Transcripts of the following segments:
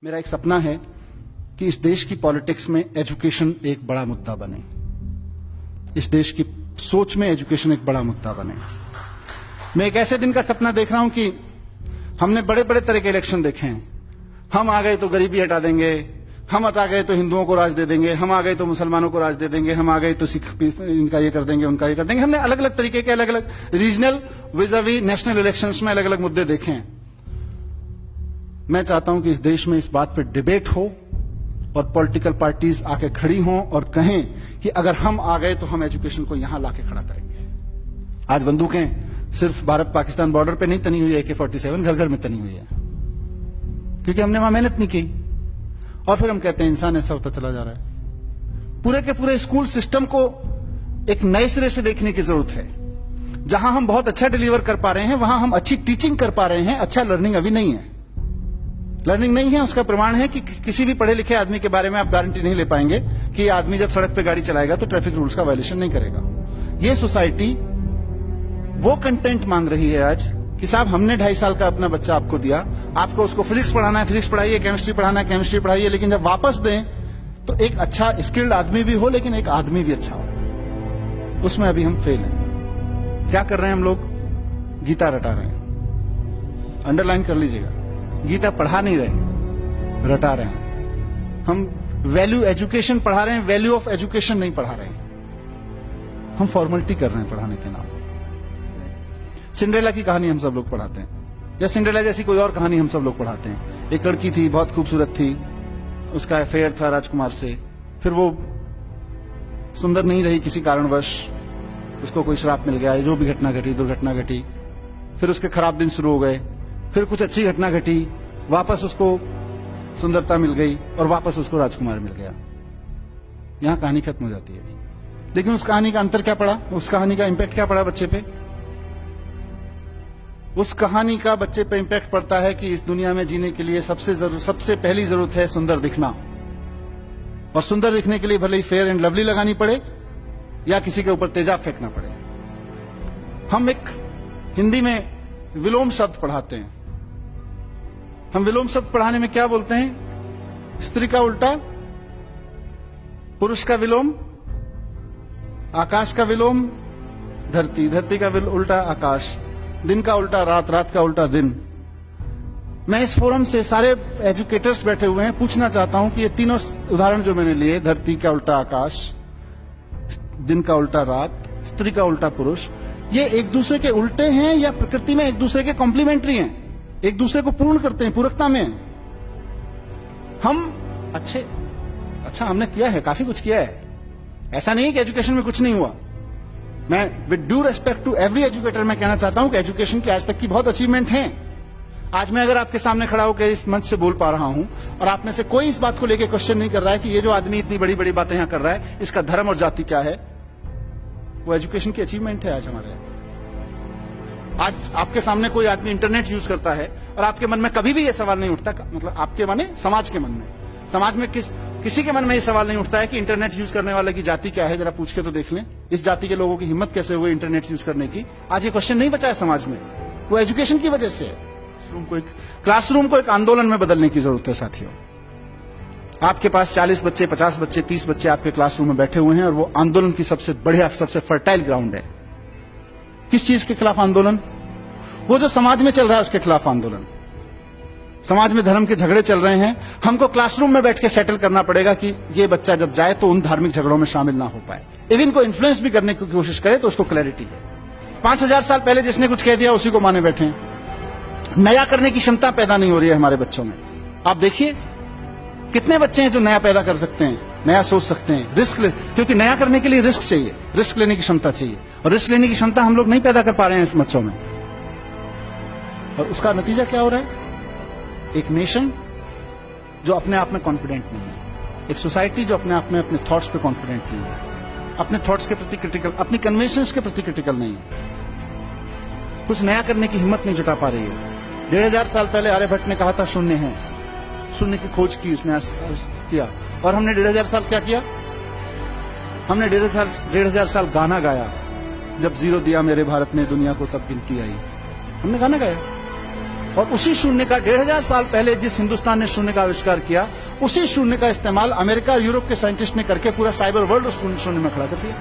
मेरा एक सपना है कि इस देश की पॉलिटिक्स में एजुकेशन एक बड़ा मुद्दा बने। इस देश की सोच में एजुकेशन एक बड़ा मुद्दा बने। मैं एक ऐसे दिन का सपना देख रहा हूं कि हमने बड़े बड़े तरह के इलेक्शन देखे हैं। हम आ गए तो गरीबी हटा देंगे, हम हटा गए तो हिंदुओं को राज दे देंगे, हम आ गए तो मुसलमानों को राज दे देंगे, हम आ गए तो सिख इनका ये कर देंगे, उनका ये कर देंगे। हमने अलग अलग तरीके के अलग अलग रीजनल विजावी नेशनल इलेक्शंस में अलग अलग मुद्दे देखे हैं। मैं चाहता हूं कि इस देश में इस बात पर डिबेट हो और पॉलिटिकल पार्टीज आके खड़ी हों और कहें कि अगर हम आ गए तो हम एजुकेशन को यहां लाके खड़ा करेंगे। आज बंदूकें सिर्फ भारत पाकिस्तान बॉर्डर पे नहीं तनी हुई है, AK-47 घर घर में तनी हुई है, क्योंकि हमने वहां मेहनत नहीं की। और फिर हम कहते हैं इंसान ऐसा होता चला जा रहा है। पूरे के पूरे स्कूल सिस्टम को एक नए सिरे से देखने की जरूरत है। जहां हम बहुत अच्छा डिलीवर कर पा रहे हैं, वहां हम अच्छी टीचिंग कर पा रहे हैं, अच्छा लर्निंग अभी नहीं है। लर्निंग नहीं है, उसका प्रमाण है कि किसी भी पढ़े लिखे आदमी के बारे में आप गारंटी नहीं ले पाएंगे कि आदमी जब सड़क पे गाड़ी चलाएगा तो ट्रैफिक रूल्स का वायलेशन नहीं करेगा। ये सोसाइटी वो कंटेंट मांग रही है आज कि साहब हमने 2.5 साल का अपना बच्चा आपको दिया, आपको उसको फिजिक्स पढ़ाना है फिजिक्स पढ़ाइए, केमिस्ट्री पढ़ाना है केमिस्ट्री पढ़ाइए, लेकिन जब वापस दें तो एक अच्छा स्किल्ड आदमी भी हो, लेकिन एक आदमी भी अच्छा हो। उसमें अभी हम फेल हैं। क्या कर रहे हैं हम लोग? गीता रटा रहे हैं। अंडरलाइन कर लीजिएगा, गीता पढ़ा नहीं रहे, रटा रहे हैं। हम वैल्यू एजुकेशन पढ़ा रहे हैं, वैल्यू ऑफ एजुकेशन नहीं पढ़ा रहे हैं। हम फॉर्मेलिटी कर रहे हैं पढ़ाने के नाम। सिंड्रेला की कहानी हम सब लोग पढ़ाते हैं, या सिंड्रेला जैसी कोई और कहानी हम सब लोग पढ़ाते हैं। एक लड़की थी, बहुत खूबसूरत थी, उसका अफेयर था राजकुमार से, फिर वो सुंदर नहीं रही किसी कारणवश, उसको कोई श्राप मिल गया, जो भी घटना घटी, दुर्घटना घटी, फिर उसके खराब दिन शुरू हो गए, फिर कुछ अच्छी घटना घटी, वापस उसको सुंदरता मिल गई और वापस उसको राजकुमार मिल गया। यहां कहानी खत्म हो जाती है। लेकिन उस कहानी का अंतर क्या पड़ा, उस कहानी का इंपैक्ट क्या पड़ा बच्चे पे? उस कहानी का बच्चे पे इंपैक्ट पड़ता है कि इस दुनिया में जीने के लिए सबसे पहली जरूरत है सुंदर दिखना। और सुंदर दिखने के लिए भले ही फेयर एंड लवली लगानी पड़े या किसी के ऊपर तेजाब फेंकना पड़े। हम एक हिंदी में विलोम शब्द पढ़ाते हैं। हम विलोम शब्द पढ़ाने में क्या बोलते हैं? स्त्री का उल्टा पुरुष का विलोम, आकाश का विलोम धरती, धरती का उल्टा आकाश, दिन का उल्टा रात, रात का उल्टा दिन। मैं इस फोरम से सारे एजुकेटर्स बैठे हुए हैं, पूछना चाहता हूं कि ये तीनों उदाहरण जो मैंने लिए, धरती का उल्टा आकाश, दिन का उल्टा रात, स्त्री का उल्टा पुरुष, ये एक दूसरे के उल्टे हैं या प्रकृति में एक दूसरे के कॉम्प्लीमेंट्री हैं, एक दूसरे को पूर्ण करते हैं, पूरकता में हैं। हम अच्छा हमने किया है, काफी कुछ किया है। ऐसा नहीं है कि एजुकेशन में कुछ नहीं हुआ। मैं with due respect to every educator मैं कहना चाहता हूं कि एजुकेशन की आज तक की बहुत अचीवमेंट हैं। आज मैं अगर आपके सामने खड़ा होकर इस मंच से बोल पा रहा हूं और आप में से कोई इस बात को लेकर क्वेश्चन नहीं कर रहा है कि ये जो आदमी इतनी बड़ी बड़ी बातें यहां कर रहा है, इसका धर्म और जाति क्या है, वो एजुकेशन की अचीवमेंट है आज हमारे यहां। आज आपके सामने कोई आदमी इंटरनेट यूज करता है और आपके मन में कभी भी ये सवाल नहीं उठता, मतलब आपके माने समाज के मन में, समाज में किसी के मन में ये सवाल नहीं उठता है कि इंटरनेट यूज करने वाले की जाति क्या है, जरा पूछ के तो देख लें। इस जाति के लोगों की हिम्मत कैसे हुई इंटरनेट यूज करने की? आज ये क्वेश्चन नहीं बचा है समाज में, वो एजुकेशन की वजह से है। क्लासरूम को एक आंदोलन में बदलने की जरूरत है साथियों। आपके पास 40 बच्चे, 50 बच्चे, 30 बच्चे आपके क्लासरूम में बैठे हुए हैं और वो आंदोलन की सबसे बढ़िया, सबसे फर्टाइल ग्राउंड है। किस चीज के खिलाफ आंदोलन? वो जो समाज में चल रहा है उसके खिलाफ आंदोलन। समाज में धर्म के झगड़े चल रहे हैं, हमको क्लासरूम में बैठ के सेटल करना पड़ेगा कि ये बच्चा जब जाए तो उन धार्मिक झगड़ों में शामिल ना हो पाए। इवन को इन्फ्लुएंस भी करने की कोशिश करे तो उसको क्लैरिटी है। 5000 साल पहले जिसने कुछ कह दिया उसी को माने बैठे हैं। नया करने की क्षमता पैदा नहीं हो रही है हमारे बच्चों में। आप देखिए कितने बच्चे हैं जो नया पैदा कर सकते हैं, नया सोच सकते हैं, क्योंकि नया करने के लिए रिस्क चाहिए, रिस्क लेने की क्षमता चाहिए, और रिस्क लेने की क्षमता हम लोग नहीं पैदा कर पा रहे हैं इस बच्चों में। और उसका नतीजा क्या हो रहा है? एक नेशन जो अपने आप में कॉन्फिडेंट नहीं है, एक सोसाइटी जो अपने आप में अपने थॉट्स पे कॉन्फिडेंट नहीं है, अपने थॉट्स के प्रति क्रिटिकल, अपनी कन्वेंशंस के प्रति क्रिटिकल नहीं है, कुछ नया करने की हिम्मत नहीं जुटा पा रही है। 1500 साल पहले आर्यभट्ट ने कहा था शून्य है, शून्य की खोज की उसने किया, और हमने 1500 साल क्या किया? हमने 1500 साल गाना गाया, जब जीरो दिया मेरे भारत ने दुनिया को तब गिनती आई। हमने गाना गाया। और उसी शून्य का 1500 साल पहले जिस हिंदुस्तान ने शून्य का आविष्कार किया, उसी शून्य का इस्तेमाल अमेरिका और यूरोप के साइंटिस्ट ने करके पूरा साइबर वर्ल्ड उस शून्य में खड़ा कर दिया।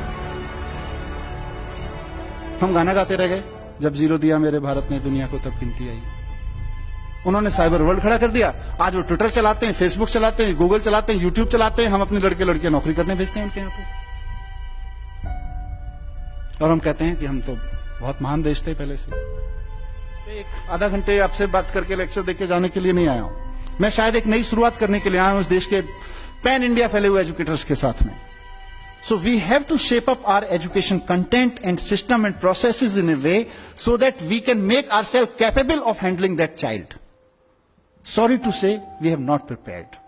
हम गाना गाते रह गए, जब जीरो दिया मेरे भारत ने दुनिया को तब गिनती आई। उन्होंने साइबर वर्ल्ड खड़ा कर दिया। आज वो ट्विटर चलाते हैं, फेसबुक चलाते हैं, गूगल चलाते हैं, यूट्यूब चलाते हैं। हम अपने लड़के लड़कियां नौकरी करने भेजते हैं उनके यहां पे, और हम कहते हैं कि हम तो बहुत महान देश थे पहले से। एक आधा घंटे आपसे बात करके लेक्चर देके जाने के लिए नहीं आया हूं मैं, शायद एक नई शुरुआत करने के लिए आया हूं इस देश के पैन इंडिया फैले हुए एजुकेटर्स के साथ में। So we have to shape up our education content and system and processes in a way so that we can make ourselves capable of handling that child. Sorry to say, we have not prepared.